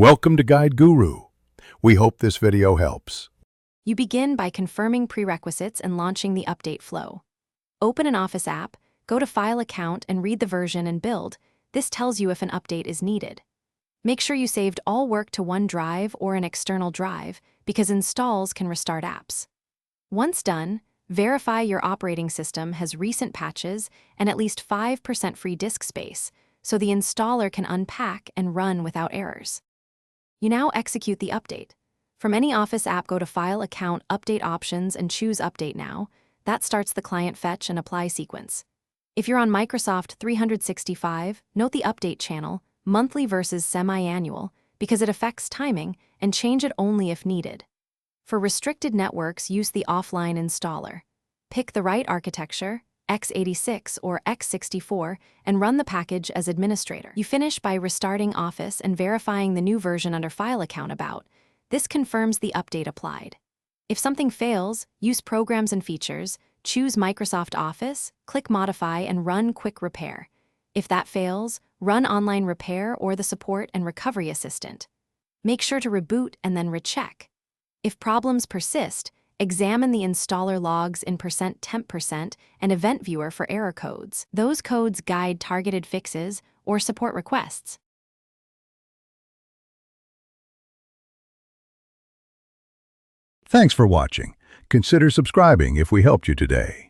Welcome to Guide Guru. We hope this video helps. You begin by confirming prerequisites and launching the update flow. Open an Office app, go to File Account and read the version and build. This tells you if an update is needed. Make sure you saved all work to OneDrive or an external drive because installs can restart apps. Once done, verify your operating system has recent patches and at least 5% free disk space so the installer can unpack and run without errors. You now execute the update. From any Office app, go to File, Account, Update Options, and choose Update Now. That starts the client fetch and apply sequence. If you're on Microsoft 365, note the update channel, monthly versus semi-annual, because it affects timing, and change it only if needed. For restricted networks, use the offline installer. Pick the right architecture, x86 or x64, and run the package as administrator. You finish by restarting Office and verifying the new version under File Account About. This confirms the update applied. If something fails, use Programs and Features, choose Microsoft Office, click Modify, and run Quick Repair. If that fails, run Online Repair or the Support and Recovery Assistant. Make sure to reboot and then recheck. If problems persist, examine the installer logs in %temp% and Event Viewer for error codes. Those codes guide targeted fixes or support requests. Thanks for watching. Consider subscribing if we helped you today.